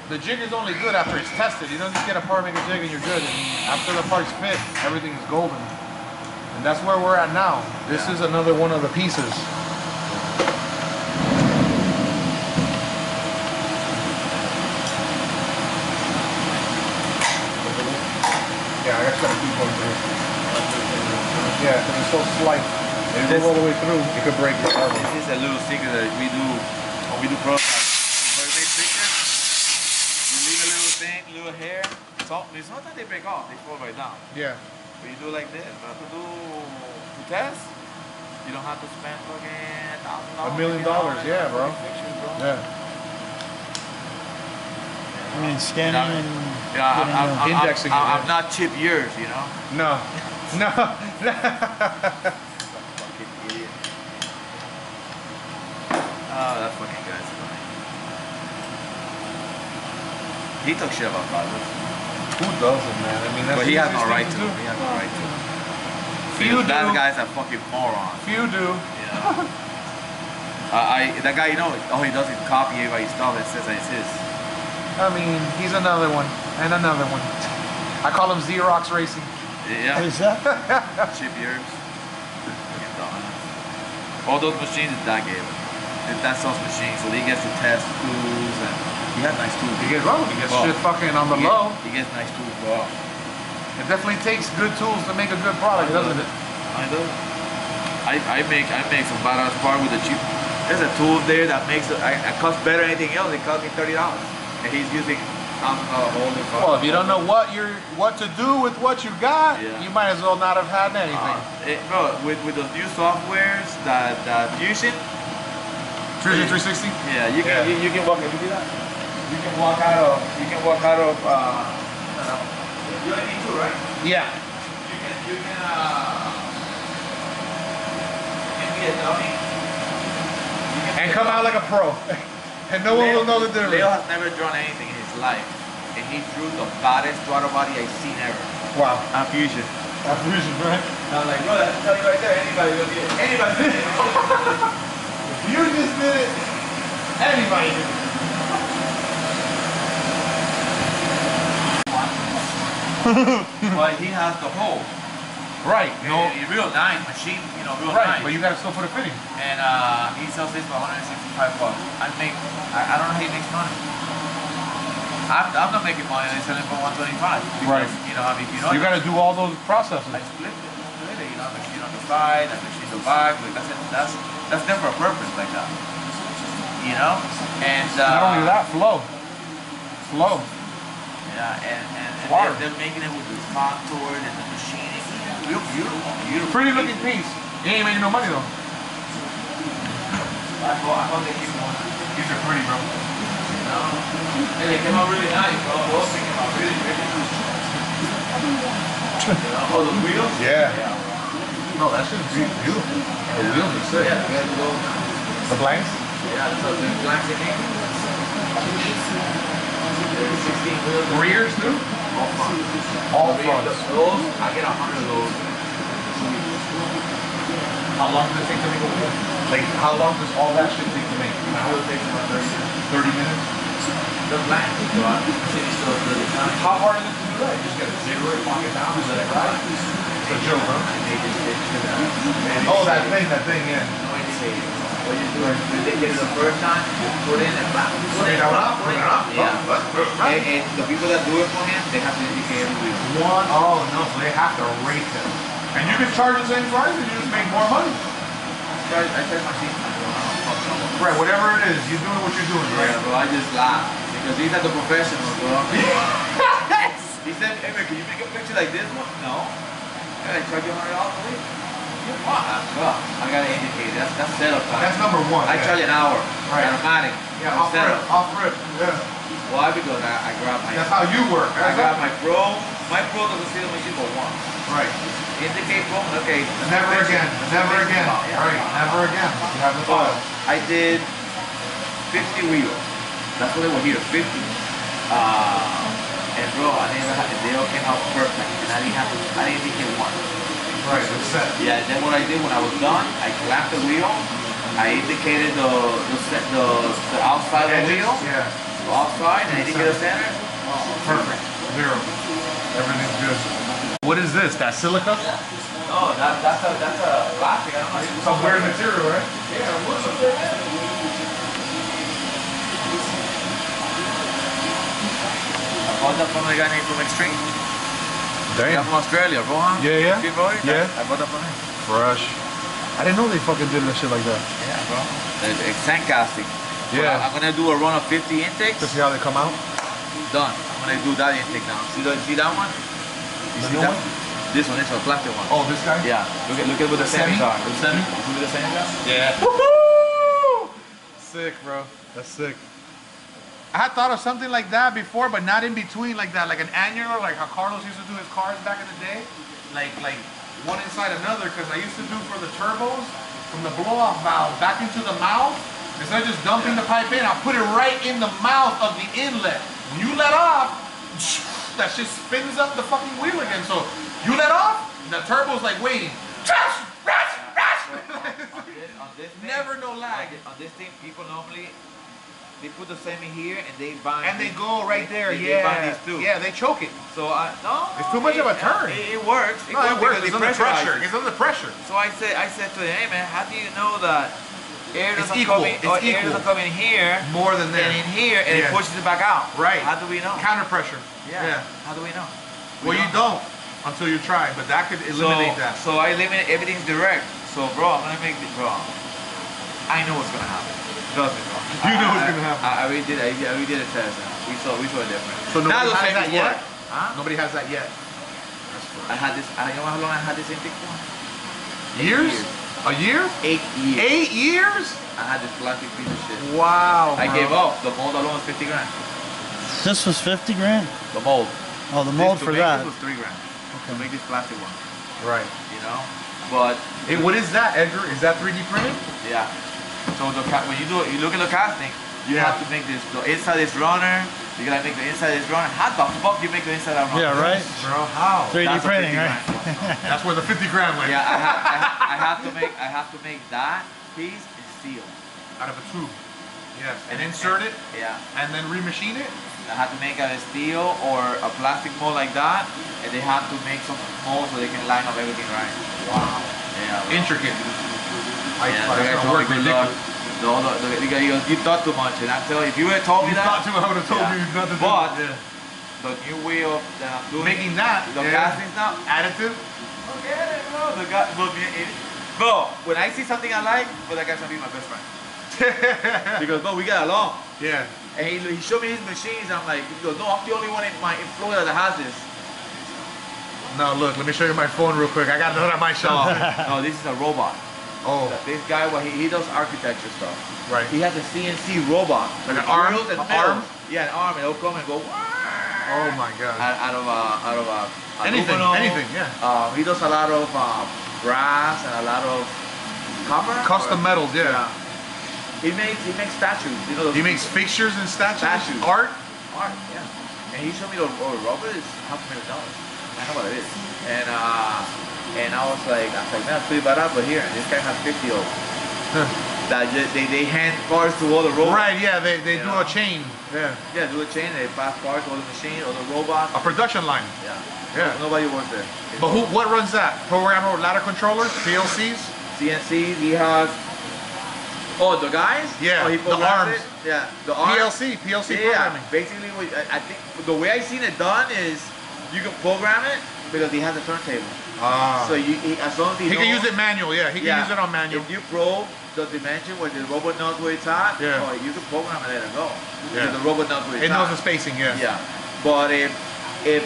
the jig is only good after it's tested. You don't just get a part, make a jig, and you're good. And after the parts fit, everything is golden. And that's where we're at now. This is another one of the pieces. Yeah, I gotta keep going through. Yeah, because it's so slight. If you go all the way through, it could break your carbon. This is a little secret that we do when we do prototypes. Before we make pictures, you leave a little thing, little hair. It's not that they break off, they fall right down. Yeah. But you do like this, but to test, you don't have to spend fucking $1,000. $1 million, yeah, bro. Pictures, bro. Yeah. I mean, scanning and Indexing it, yeah. I'm not cheap years, you know. No. No. Fucking idiot. Oh, that fucking guy's funny. He took shit about Carlos. Who doesn't, man? I mean, that's But he has the no easiest right thing to. do. He has no right to. Few That do. guy's a fucking moron. Few do. You know? That guy, you know, all he does is copy everybody's stuff and says that it's his. I mean, he's another one. And another one. I call him Xerox Racing. Yeah. what is that? Cheap years. Fucking dumbass. All those machines that gave him. That's those machines. So he gets to test tools and he has nice tools. He gets Well, shit fucking on the low. He gets nice tools. Well, It definitely takes good tools to make a good product, doesn't it? I do. I make some badass part with the cheap. There's a tool there that makes it costs better than anything else. It cost me $30, and he's using holding. Well, if you don't know what to do with what you got, Yeah. you might as well not have had anything. Bro, with those new softwares, that Fusion. Fusion 360. Yeah, you can walk. You see that? You can walk out of. You only need two, right? Yeah. You can be a dummy. And come out like a pro. And no one will know the difference. Leo has never drawn anything in his life, and he drew the baddest throttle body I've seen ever. Wow. On Fusion. Fusion, right? And I'm like, bro, that's telling you right there. Anybody will get it. Anybody will get it. You just did it. Anybody can. But he has the hole. Right. No, a real nice machine, you know, real Right, nice. but you gotta still put a fitting. And he sells this for $165. I don't know how he makes money. I'm not making money. They sell it for $125. Because, Right. You know, I mean, you know, You gotta do all those processes. I split it. You know, machine on the side, and machine on the back. Like that's there for a purpose, like that. You know, and Not only that, flow. Yeah, and they're making it with the contour and the machining. Real beautiful. Pretty looking piece. You ain't making no money though. I thought they keep one. These are pretty, bro. You know? And they came out really nice, bro. Both came out really nice. You know? Oh, the wheels? Yeah. Yeah. No, that shit's beautiful. The wheels are sick. Yeah, we had to go. The blanks? Yeah, that's what the blanks in here. There's 16 wheels. Rears too? All front. All fronts. Those, I get 100 of those. How long does it take to make a wheel? Like, how long does all that shit take to make? I will take about 30 minutes. 30 minutes? The blank, so I'm sitting still for the time. How hard is it to do that? You just gotta zero it, lock it down, and let it ride. It's a joke, huh? Oh, that thing, yeah. No indicator. What you do is you indicate it the first time, you put in and back. Put it up. Yeah. And the people that do it for him, they have to indicate every wheel. One, oh no, so they have to rate them. And you can charge the same price and you just make more money. I charge my seat. Right, whatever it is, you're doing what you're doing, right? Yeah, bro, I just laugh. Because these are the professionals, bro. He said, hey man, can you make a picture like this one? No. I charge you $100 a week. What? I gotta indicate. That's setup time. That's number one. I charge an hour. Right. Automatic. Yeah, off rip. Yeah. Why? Because I grab my. That's how you work. I grab my pro. My pro doesn't see the machine for once. Right. Indicate pro. Okay. Never again. Never again. Right. Never again. You have the file. I did 50 wheels. That's what they were here. 50. And bro, they all came out perfect, and I didn't indicate one. Right, it's set. Yeah, then what I did when I was done, I clamped the wheel, I indicated the outside of the wheel, Yeah. the outside, and I indicated the center. Perfect. Zero. Everything's good. What is this? That silica? No, that's a plastic. I don't know. Some weird material, right? Yeah, what's up there? I bought that from the guy named from Extreme. Damn. From Australia, bro, huh? Yeah. Yeah. I bought that from him. Fresh. I didn't know they fucking did that shit like that. Yeah, bro. It's sand casting. Yeah. I'm gonna do a run of 50 intakes. To see how they come out? Done. I'm gonna do that intake now. See that one? You The see new that? one? This one, this one, plastic one. Oh, this guy? Yeah. Look at what the semis are. The semi? You see what the semis are? Yeah. Woohoo! Sick, bro. That's sick. I had thought of something like that before, but not in between like that, like an annular, like how Carlos used to do his cars back in the day, like one inside another. Because I used to do for the turbos from the blow-off valve back into the mouth. Instead of just dumping the pipe in, I'll put it right in the mouth of the inlet. When you let off, that shit spins up the fucking wheel again. So you let off, the turbo's like waiting. On this thing, Never no lag. On this thing, people normally they put the semi here and they bind. And they go right there, They bind these two. Yeah, they choke it. So It's too much of a turn. It works. No, it works. It's because under pressure. pressurizes. It's under pressure. So I said to him, hey man, how do you know that air It's doesn't equal. come in, It's or air equal. doesn't come in here More than there. and in here and Yeah. it pushes it back out? Right. How do we know? Counter pressure. Yeah. How do we know? Well, you don't until you try, but that could eliminate that. So I eliminate everything's direct. So bro, I'm gonna make it, bro. I know what's gonna happen. Trust me, bro. You know what's gonna happen. I already did a test. We saw a difference. So Now nobody the has same that is yet? work. Huh? Nobody has that yet. I had this. You know how long I had this intake for? Years? A year? 8 years. 8 years? I had this plastic piece of shit. Wow. I gave up. The mold alone was 50 grand. This was 50 grand? The mold. Oh, the mold To for make that. This was 3 grand. To make this plastic one. Right. You know? But Hey, what is that, Edgar? Is that 3D printed? yeah. So when you look at the casting, you Yeah. have to make this. The inside is runner. You gotta make the inside is runner. How the fuck you make the inside of runner? Yeah, right? Bro, how? 3D That's a printing, 50 right? grand. That's where the 50 grand went. Yeah, I have to make that piece is steel. Out of a tube. Yes. And insert it. Yeah. And then remachine it. They have to make a steel or a plastic mold like that, and they have to make some molds so they can line up everything right. Wow. Yeah. Intricate. Yeah, It's gonna work ridiculous. You thought too much, and I tell you, if you had told me that, I would have told you not to do but it. the new way of that I'm doing, Making that, the castings now, additive. forget it, bro. The guy, bro, when I see something I like, bro, that guy's gonna be my best friend. Because bro, we got along. Yeah. And he showed me his machines. I'm like, he goes, no, I'm the only one in Florida that has this. No, look, let me show you my phone real quick. I got another on my shelf. No, this is a robot. Oh. This guy, well, he does architecture stuff. Right. He has a CNC robot. Like an arm? An arm? Yeah, an arm, and it'll come and go. Oh my god. Out of anything, aluminum. anything, yeah. He does a lot of brass and a lot of copper. Custom metals, yeah. He makes statues. You know, He makes fixtures and statues. Art, yeah. And he showed me the robot is $500,000. I know what it is. And I was like, man, it's pretty bad, but here, this guy has 50 of them. That they hand parts to all the robots. Right, yeah, they do a chain. Yeah. Yeah, do a chain, they pass parts to all the machine or the robots. A production line. Yeah. Yeah. Nobody works there. But what runs that? Programmable ladder controllers? PLCs? CNC, he has. Oh, the guys? Yeah, oh, he the arms. it? Yeah, the arms. PLC Yeah, programming. basically, I think the way I seen it done is you can program it because he has a turntable. So as long as he can use it manual, yeah. He can use it on manual. If you probe the dimension where the robot knows where it's at, yeah. You can program it and let it go. Yeah. Because the robot knows where it's at. It knows the spacing, yeah. Yeah. But if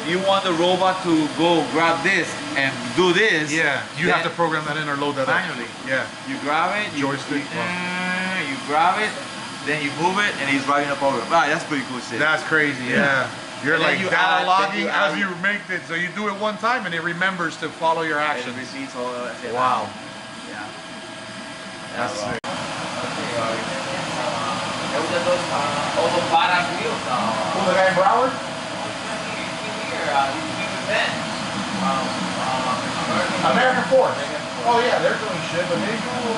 you want the robot to go grab this and do this, yeah, you have to program that in or load that manually. up. Yeah. You grab it, joystick. You grab it, then you move it, and he's writing a program. Wow, that's pretty cool shit. That's crazy, yeah. You're and like you cataloging as you make it. So you do it one time and it remembers to follow your actions. And it receipts all that shit. Wow. Yeah. That's sick. All the badass wheels. Who, the guy in Broward? American Ford. Oh yeah, they're doing shit, but they do